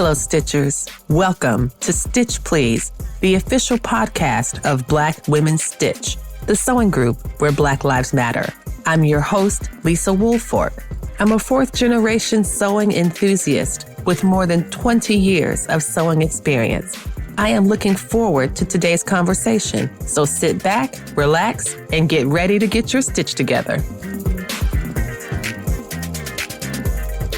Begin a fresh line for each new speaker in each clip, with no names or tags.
Hello, Stitchers. Welcome to Stitch Please, the official podcast of Black Women Stitch, the sewing group where Black Lives Matter. I'm your host, Lisa Woolfork. I'm a fourth-generation sewing enthusiast with more than 20 years of sewing experience. I am looking forward to today's conversation, so sit back, relax, and get ready to get your stitch together.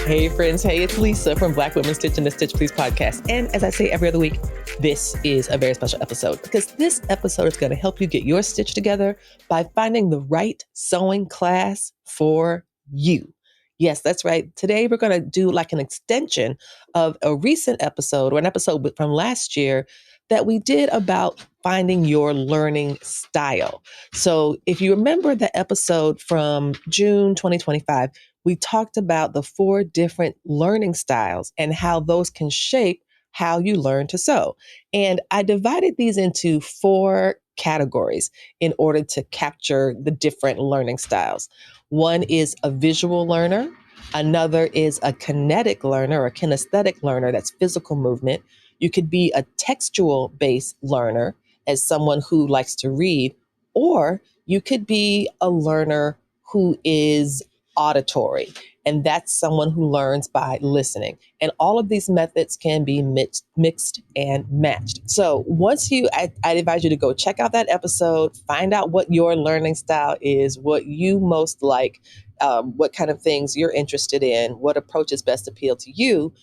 Hey friends, hey, it's Lisa from Black Women Stitch and the Stitch Please podcast. And as I say every other week, this is a very special episode because this episode is going to help you get your stitch together by finding the right sewing class for you. Yes, that's right. Today we're going to do like an extension of a recent episode or an episode from last year that we did about finding your learning style. So if you remember the episode from June 2025, we talked about the 4 different learning styles and how those can shape how you learn to sew. And I divided these into 4 categories in order to capture the different learning styles. One is a visual learner. Another is a kinetic learner or kinesthetic learner, that's physical movement. You could be a textual-based learner as someone who likes to read, or you could be a learner who is auditory, and that's someone who learns by listening. And all of these methods can be mixed and matched. So once I advise you to go check out that episode, find out what your learning style is, what you most like, what kind of things you're interested in, what approaches best appeal to you,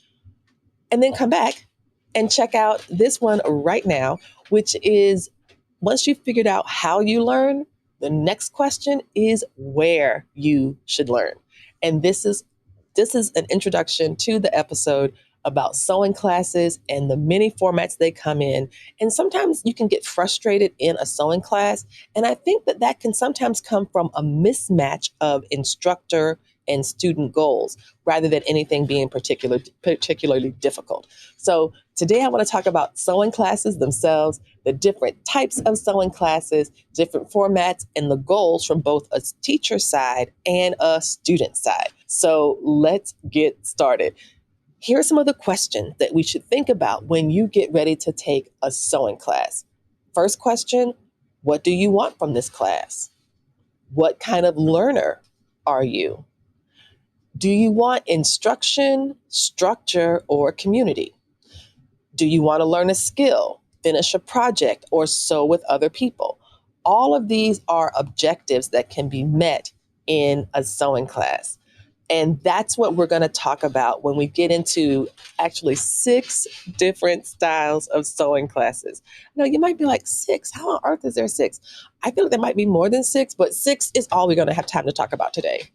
and then come back and check out this one right now, which is once you've figured out how you learn, the next question is where you should learn. And this is an introduction to the episode about sewing classes and the many formats they come in. And sometimes you can get frustrated in a sewing class. And I think that can sometimes come from a mismatch of instructor and student goals rather than anything being particularly difficult. So today I want to talk about sewing classes themselves, the different types of sewing classes, different formats, and the goals from both a teacher side and a student side. So let's get started. Here are some of the questions that we should think about when you get ready to take a sewing class. First question, what do you want from this class? What kind of learner are you? Do you want instruction, structure, or community? Do you want to learn a skill, finish a project, or sew with other people? All of these are objectives that can be met in a sewing class. And that's what we're going to talk about when we get into actually 6 different styles of sewing classes. Now, you might be like, 6? How on earth is there 6? I feel like there might be more than 6, but 6 is all we're going to have time to talk about today.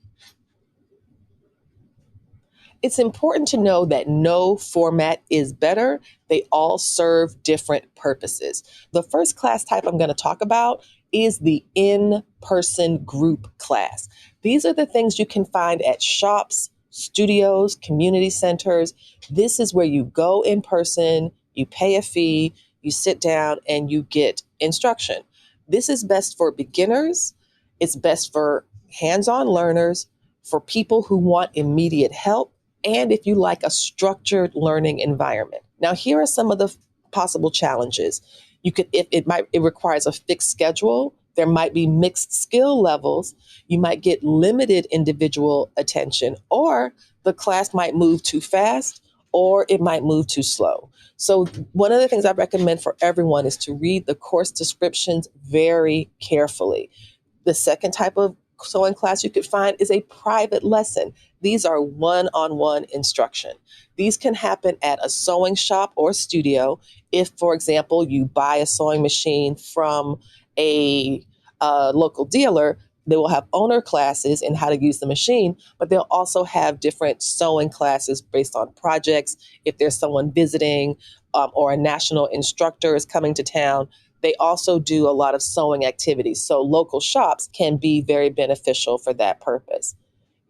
It's important to know that no format is better. They all serve different purposes. The first class type I'm going to talk about is the in-person group class. These are the things you can find at shops, studios, community centers. This is where you go in person, you pay a fee, you sit down, and you get instruction. This is best for beginners. It's best for hands-on learners, for people who want immediate help, and if you like a structured learning environment. Now, here are some of the possible challenges. It requires a fixed schedule. There might be mixed skill levels. You might get limited individual attention, or the class might move too fast, or it might move too slow. So one of the things I recommend for everyone is to read the course descriptions very carefully. The second type of sewing class you could find is a private lesson. These are one-on-one instruction. These can happen at a sewing shop or studio. If, for example, you buy a sewing machine from a local dealer, they will have owner classes in how to use the machine, but they'll also have different sewing classes based on projects. If there's someone visiting or a national instructor is coming to town, they also do a lot of sewing activities. So local shops can be very beneficial for that purpose.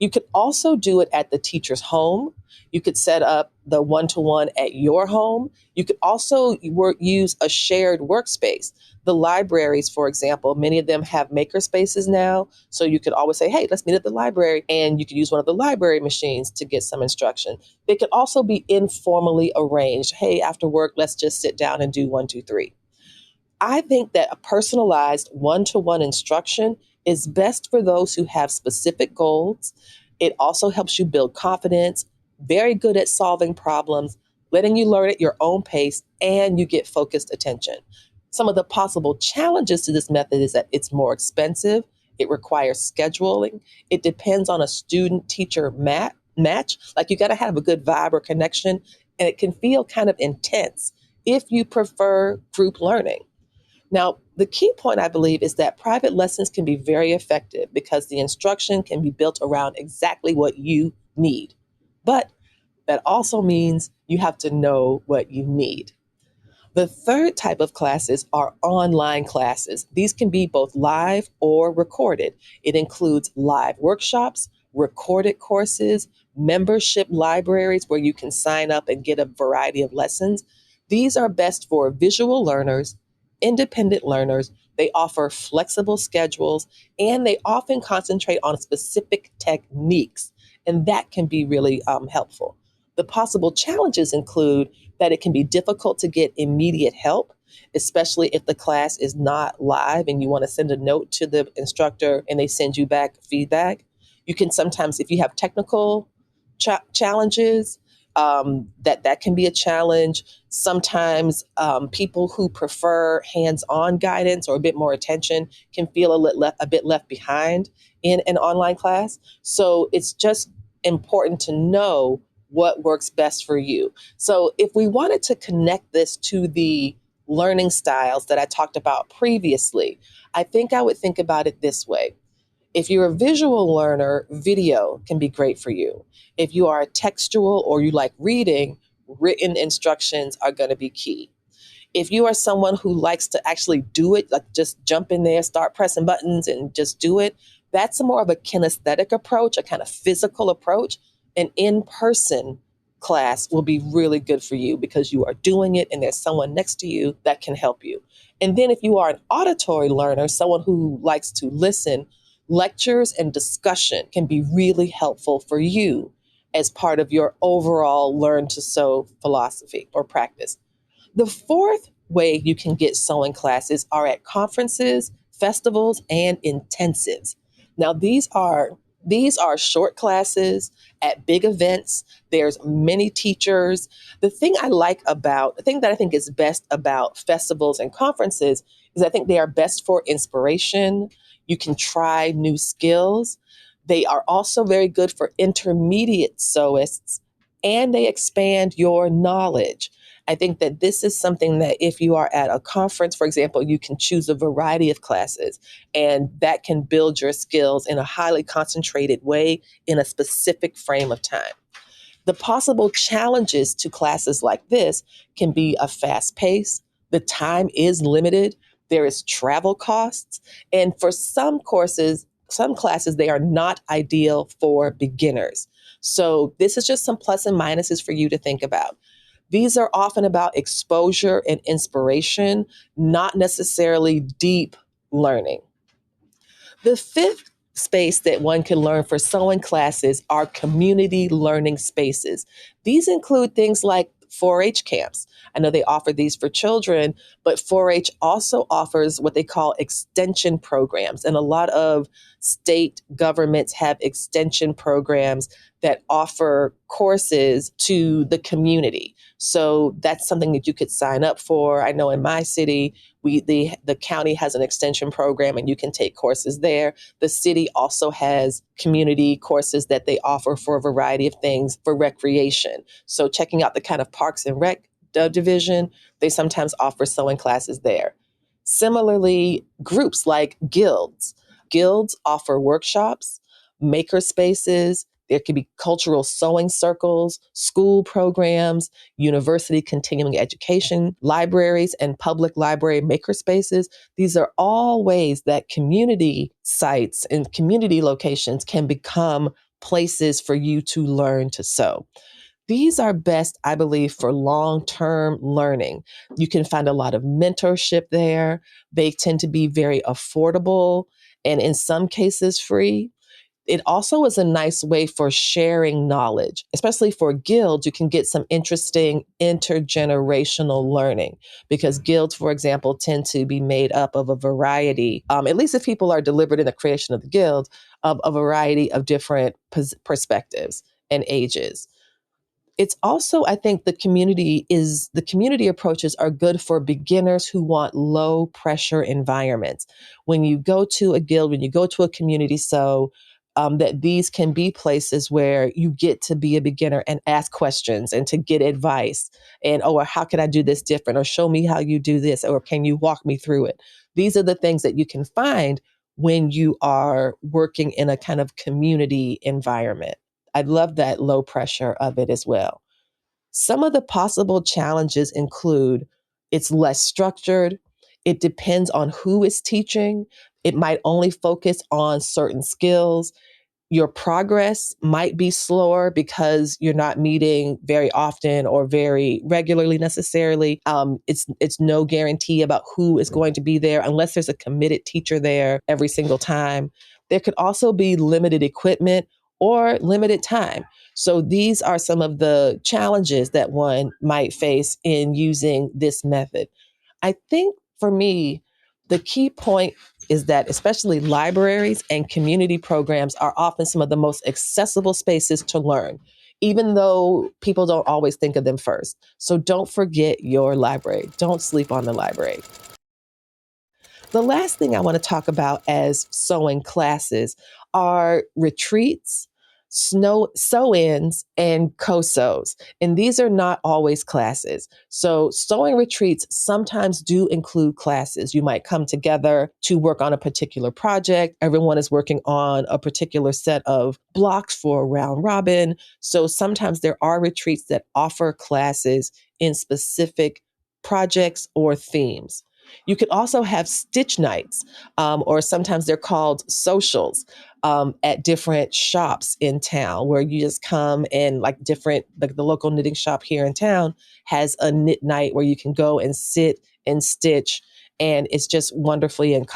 You could also do it at the teacher's home. You could set up the one-to-one at your home. You could also use a shared workspace. The libraries, for example, many of them have maker spaces now. So you could always say, hey, let's meet at the library. And you could use one of the library machines to get some instruction. They could also be informally arranged. Hey, after work, let's just sit down and do 1, 2, 3. I think that a personalized one-to-one instruction is best for those who have specific goals. It also helps you build confidence, very good at solving problems, letting you learn at your own pace, and you get focused attention. Some of the possible challenges to this method is that it's more expensive, it requires scheduling, it depends on a student-teacher match. Like you got to have a good vibe or connection, and it can feel kind of intense if you prefer group learning. Now, the key point, I believe, is that private lessons can be very effective because the instruction can be built around exactly what you need. But that also means you have to know what you need. The third type of classes are online classes. These can be both live or recorded. It includes live workshops, recorded courses, membership libraries where you can sign up and get a variety of lessons. These are best for visual learners, independent learners. They offer flexible schedules and they often concentrate on specific techniques, and that can be really helpful. The possible challenges include that it can be difficult to get immediate help, especially if the class is not live and you want to send a note to the instructor and they send you back feedback. You can sometimes, if you have technical challenges, that can be a challenge. Sometimes people who prefer hands-on guidance or a bit more attention can feel a bit left behind in an online class. So it's just important to know what works best for you. So if we wanted to connect this to the learning styles that I talked about previously, I think I would think about it this way. If you're a visual learner, video can be great for you. If you are a textual or you like reading, written instructions are going to be key. If you are someone who likes to actually do it, like just jump in there, start pressing buttons and just do it, that's more of a kinesthetic approach, a kind of physical approach. An in-person class will be really good for you because you are doing it and there's someone next to you that can help you. And then if you are an auditory learner, someone who likes to listen, lectures and discussion can be really helpful for you as part of your overall learn to sew philosophy or practice. The fourth way you can get sewing classes are at conferences, festivals, and intensives. Now, these are short classes at big events. There's many teachers. The thing that I think is best about festivals and conferences is I think they are best for inspiration. You can try new skills. They are also very good for intermediate sewists, and they expand your knowledge. I think that this is something that if you are at a conference, for example, you can choose a variety of classes, and that can build your skills in a highly concentrated way in a specific frame of time. The possible challenges to classes like this can be a fast pace. The time is limited. There is travel costs. And for some classes, they are not ideal for beginners. So this is just some plus and minuses for you to think about. These are often about exposure and inspiration, not necessarily deep learning. The fifth space that one can learn for sewing classes are community learning spaces. These include things like 4-H camps. I know they offer these for children, but 4-H also offers what they call extension programs. And a lot of state governments have extension programs that offer courses to the community. So that's something that you could sign up for. I know in my city, the county has an extension program and you can take courses there. The city also has community courses that they offer for a variety of things for recreation. So checking out the kind of Parks and Rec division, they sometimes offer sewing classes there. Similarly, groups like guilds. Guilds offer workshops, maker spaces. There can be cultural sewing circles, school programs, university continuing education, libraries, and public library maker spaces. These are all ways that community sites and community locations can become places for you to learn to sew. These are best, I believe, for long-term learning. You can find a lot of mentorship there. They tend to be very affordable and in some cases free. It also is a nice way for sharing knowledge, especially for guilds. You can get some interesting intergenerational learning because guilds, for example, tend to be made up of a variety, at least if people are deliberate in the creation of the guild, of a variety of different perspectives and ages. It's also, I think the community approaches are good for beginners who want low pressure environments. When you go to a guild, when you go to a community, that these can be places where you get to be a beginner and ask questions and to get advice and, oh, how can I do this different? Or show me how you do this, or can you walk me through it? These are the things that you can find when you are working in a kind of community environment. I love that low pressure of it as well. Some of the possible challenges include it's less structured. It depends on who is teaching. It might only focus on certain skills. Your progress might be slower because you're not meeting very often or very regularly necessarily. It's no guarantee about who is going to be there unless there's a committed teacher there every single time. There could also be limited equipment or limited time. So these are some of the challenges that one might face in using this method. I think for me, the key point is that especially libraries and community programs are often some of the most accessible spaces to learn, even though people don't always think of them first. So don't forget your library. Don't sleep on the library. The last thing I want to talk about as sewing classes are retreats, sew-ins, and co-sews. And these are not always classes. So sewing retreats sometimes do include classes. You might come together to work on a particular project. Everyone is working on a particular set of blocks for a round robin. So sometimes there are retreats that offer classes in specific projects or themes. You could also have stitch nights, or sometimes they're called socials at different shops in town where you just come and like the local knitting shop here in town has a knit night where you can go and sit and stitch. And it's just wonderful and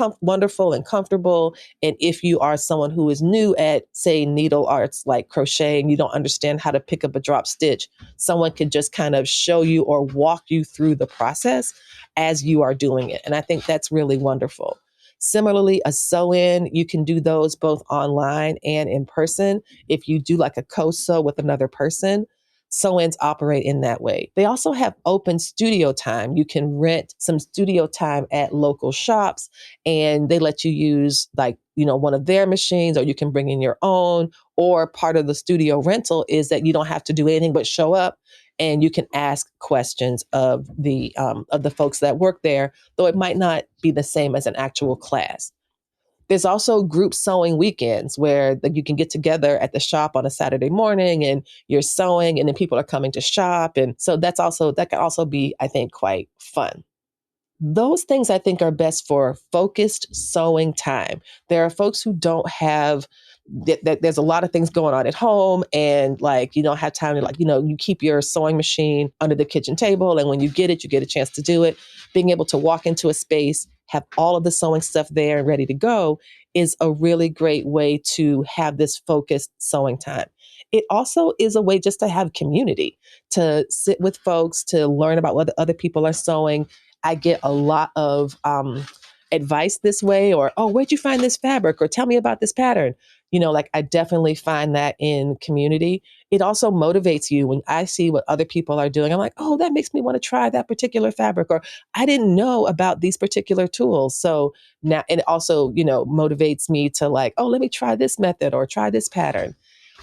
comfortable. And if you are someone who is new at, say, needle arts like crochet and you don't understand how to pick up a drop stitch, someone could just kind of show you or walk you through the process as you are doing it. And I think that's really wonderful. Similarly, a sew-in, you can do those both online and in person. If you do like a co-sew with another person, sew-ins operate in that way. They also have open studio time. You can rent some studio time at local shops and they let you use one of their machines, or you can bring in your own. Or part of the studio rental is that you don't have to do anything but show up and you can ask questions of the folks that work there, though it might not be the same as an actual class. There's also group sewing weekends where you can get together at the shop on a Saturday morning and you're sewing and then people are coming to shop. And so that can also be, I think, quite fun. Those things I think are best for focused sewing time. There are folks who don't have there's a lot of things going on at home and you don't have time to you keep your sewing machine under the kitchen table. And when you get a chance to do it. Being able to walk into a space, have all of the sewing stuff there and ready to go is a really great way to have this focused sewing time. It also is a way just to have community, to sit with folks, to learn about what other people are sewing. I get a lot of advice this way, or, oh, where'd you find this fabric? Or tell me about this pattern. I definitely find that in community. It also motivates you when I see what other people are doing. I'm like, oh, that makes me want to try that particular fabric, or I didn't know about these particular tools. So now, and it also, motivates me to oh, let me try this method or try this pattern.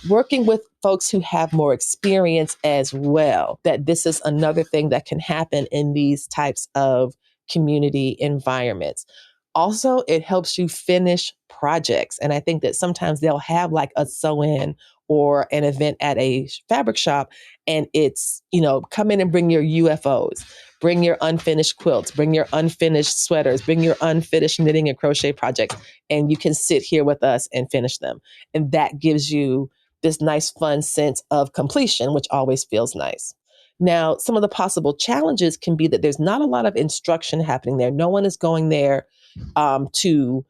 Working with folks who have more experience as well, that this is another thing that can happen in these types of community environments. Also, it helps you finish projects. And I think that sometimes they'll have a sew-in or an event at a fabric shop, and it's, come in and bring your UFOs, bring your unfinished quilts, bring your unfinished sweaters, bring your unfinished knitting and crochet projects, and you can sit here with us and finish them. And that gives you this nice, fun sense of completion, which always feels nice. Now, some of the possible challenges can be that there's not a lot of instruction happening there. No one is going there to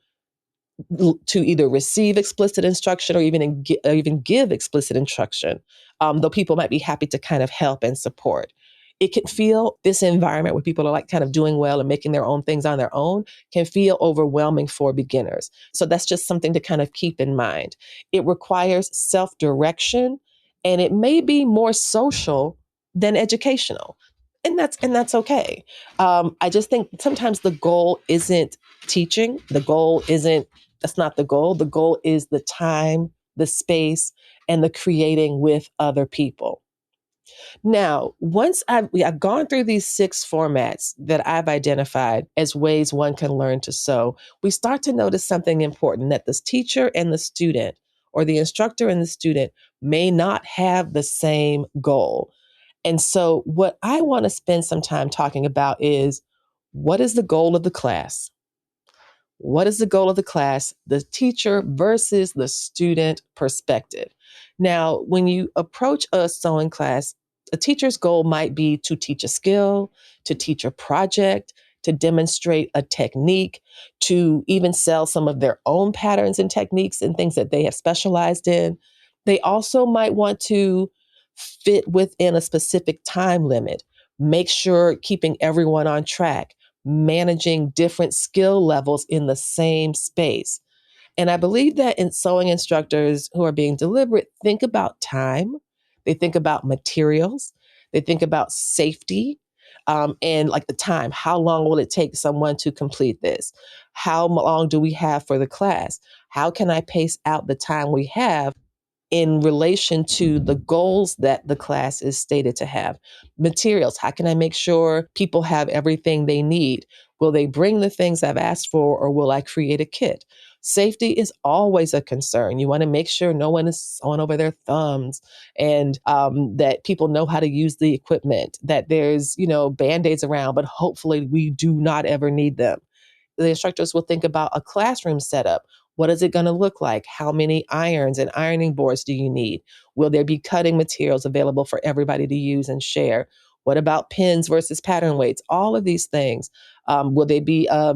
either receive explicit instruction or even give explicit instruction, though people might be happy to kind of help and support. It can feel, this environment where people are like kind of doing well and making their own things on their own can feel overwhelming for beginners. So that's just something to kind of keep in mind. It requires self-direction, and it may be more social than educational. And that's okay. I just think sometimes the goal isn't teaching. The goal isn't That's not the goal. The goal is the time, the space, and the creating with other people. Now, once I've gone through these 6 formats that I've identified as ways one can learn to sew, we start to notice something important, that this teacher and the student, or the instructor and the student, may not have the same goal. And so, what I want to spend some time talking about is, what is the goal of the class? What is the goal of the class? The teacher versus the student perspective. Now, when you approach a sewing class, a teacher's goal might be to teach a skill, to teach a project, to demonstrate a technique, to even sell some of their own patterns and techniques and things that they have specialized in. They also might want to fit within a specific time limit, make sure keeping everyone on track, managing different skill levels in the same space. And I believe that in sewing instructors who are being deliberate think about time, they think about materials, they think about safety, and like the time. How long will it take someone to complete this? How long do we have for the class? How can I pace out the time we have in relation to the goals that the class is stated to have? Materials, how can I make sure people have everything they need? Will they bring the things I've asked for, or will I create a kit? Safety is always a concern. You want to make sure no one is sewing over their thumbs, and that people know how to use the equipment, that there's, Band-Aids around, but hopefully we do not ever need them. The instructors will think about a classroom setup. What is it going to look like? How many irons and ironing boards do you need? Will there be cutting materials available for everybody to use and share? What about pins versus pattern weights? All of these things. Will they be a,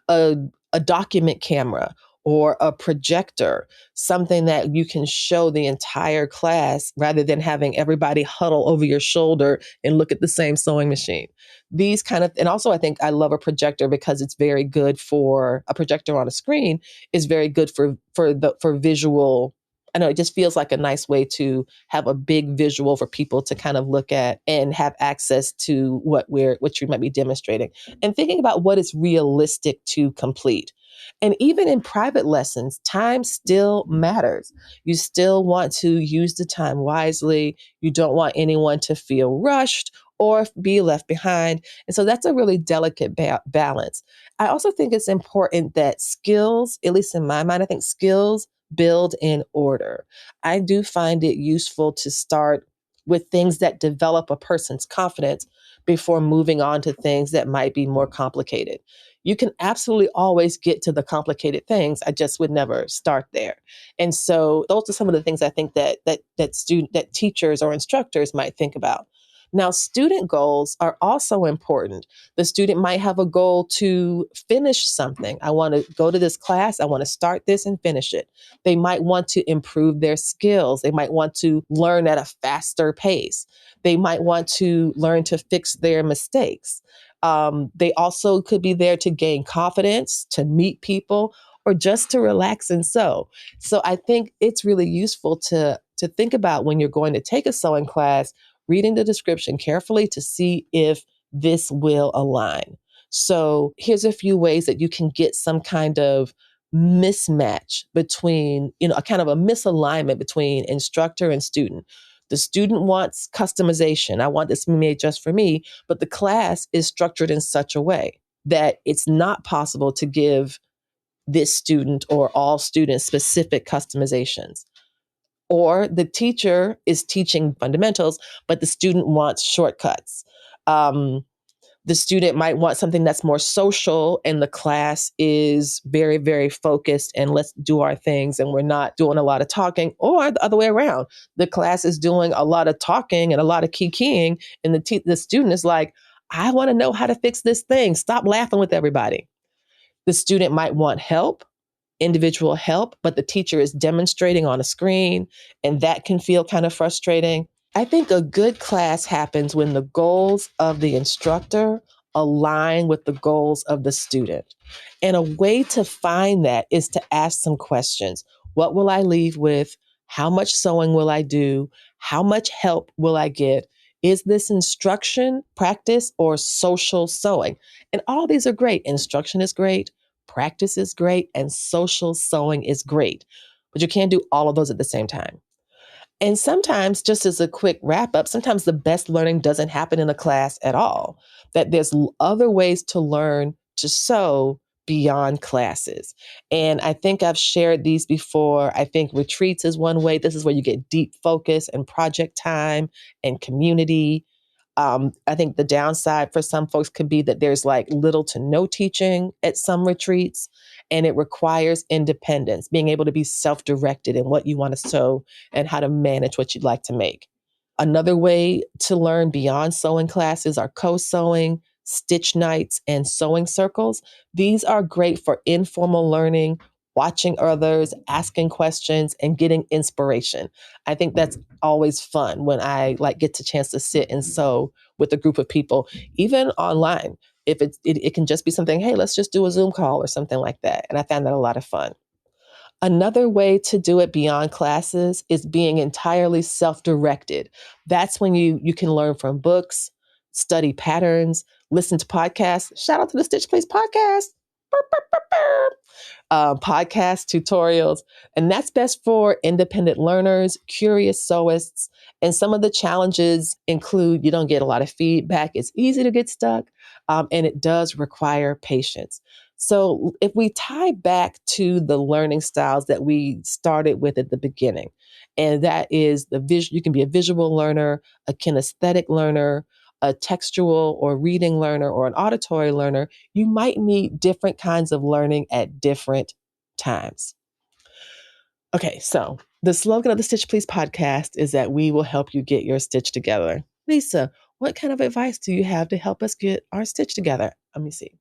a document camera or a projector, something that you can show the entire class rather than having everybody huddle over your shoulder and look at the same sewing machine? These kind of, and also I think I love a projector because it's very good for a projector on a screen is very good for visual. I know it just feels like a nice way to have a big visual for people to kind of look at and have access to what you might be demonstrating, and thinking about what is realistic to complete. And even in private lessons, time still matters. You still want to use the time wisely. You don't want anyone to feel rushed or be left behind. And so that's a really delicate balance. I also think it's important that skills, at least in my mind, I think skills build in order. I do find it useful to start with things that develop a person's confidence before moving on to things that might be more complicated. You can absolutely always get to the complicated things. I just would never start there. And so those are some of the things I think that teachers or instructors might think about. Now, student goals are also important. The student might have a goal to finish something. I want to go to this class. I want to start this and finish it. They might want to improve their skills. They might want to learn at a faster pace. They might want to learn to fix their mistakes. They also could be there to gain confidence, to meet people, or just to relax and sew. So I think it's really useful to think about, when you're going to take a sewing class, reading the description carefully to see if this will align. So here's a few ways that you can get some kind of mismatch between, a kind of a misalignment between instructor and student. The student wants customization. I want this made just for me, but the class is structured in such a way that it's not possible to give this student or all students specific customizations. Or the teacher is teaching fundamentals, but the student wants shortcuts. The student might want something that's more social, and the class is very, very focused and let's do our things and we're not doing a lot of talking, or the other way around. The class is doing a lot of talking and a lot of keying, and the student is like, I want to know how to fix this thing. Stop laughing with everybody. The student might want help, individual help, but the teacher is demonstrating on a screen, and that can feel kind of frustrating. I think a good class happens when the goals of the instructor align with the goals of the student. And a way to find that is to ask some questions. What will I leave with? How much sewing will I do? How much help will I get? Is this instruction, practice, or social sewing? And all these are great. Instruction is great, practice is great, and social sewing is great. But you can't do all of those at the same time. And sometimes, just as a quick wrap up, sometimes the best learning doesn't happen in a class at all, that there's other ways to learn to sew beyond classes. And I think I've shared these before. I think retreats is one way. This is where you get deep focus and project time and community. I think the downside for some folks could be that there's like little to no teaching at some retreats, and it requires independence, being able to be self-directed in what you want to sew and how to manage what you'd like to make. Another way to learn beyond sewing classes are co-sewing, stitch nights, and sewing circles. These are great for informal learning, watching others, asking questions, and getting inspiration. I think that's always fun when I get a chance to sit and sew with a group of people, even online. If it can just be something, hey, let's just do a Zoom call or something like that. And I found that a lot of fun. Another way to do it beyond classes is being entirely self-directed. That's when you can learn from books, study patterns, listen to podcasts. Shout out to the Stitch Please podcast. Podcast tutorials. And that's best for independent learners, curious sewists. And some of the challenges include you don't get a lot of feedback. It's easy to get stuck, and it does require patience. So if we tie back to the learning styles that we started with at the beginning, and that is you can be a visual learner, a kinesthetic learner, a textual or reading learner, or an auditory learner, you might need different kinds of learning at different times. Okay, so the slogan of the Stitch Please podcast is that we will help you get your stitch together. Lisa, what kind of advice do you have to help us get our stitch together? Let me see.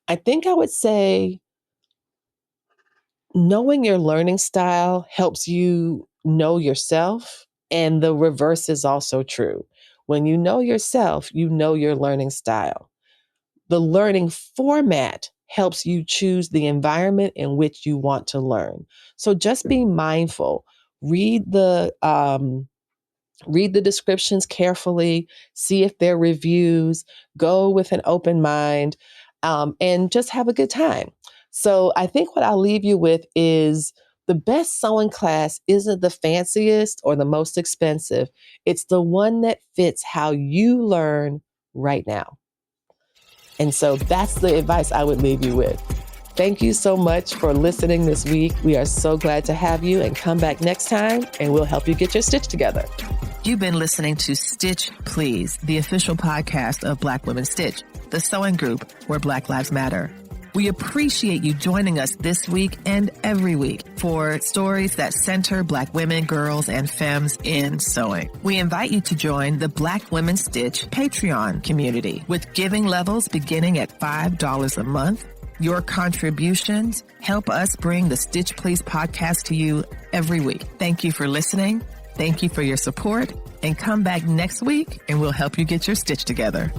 I think I would say knowing your learning style helps you know yourself, and the reverse is also true. When you know yourself, you know your learning style. The learning format helps you choose the environment in which you want to learn. So just be mindful. Read the descriptions carefully, see if they're reviews, go with an open mind, and just have a good time. So I think what I'll leave you with is the best sewing class isn't the fanciest or the most expensive. It's the one that fits how you learn right now. And so that's the advice I would leave you with. Thank you so much for listening this week. We are so glad to have you, and come back next time and we'll help you get your stitch together.
You've been listening to Stitch Please, the official podcast of Black Women Stitch, the sewing group where Black Lives Matter. We appreciate you joining us this week and every week for stories that center Black women, girls, and femmes in sewing. We invite you to join the Black Women Stitch Patreon community with giving levels beginning at $5 a month. Your contributions help us bring the Stitch Please podcast to you every week. Thank you for listening. Thank you for your support, and come back next week and we'll help you get your stitch together.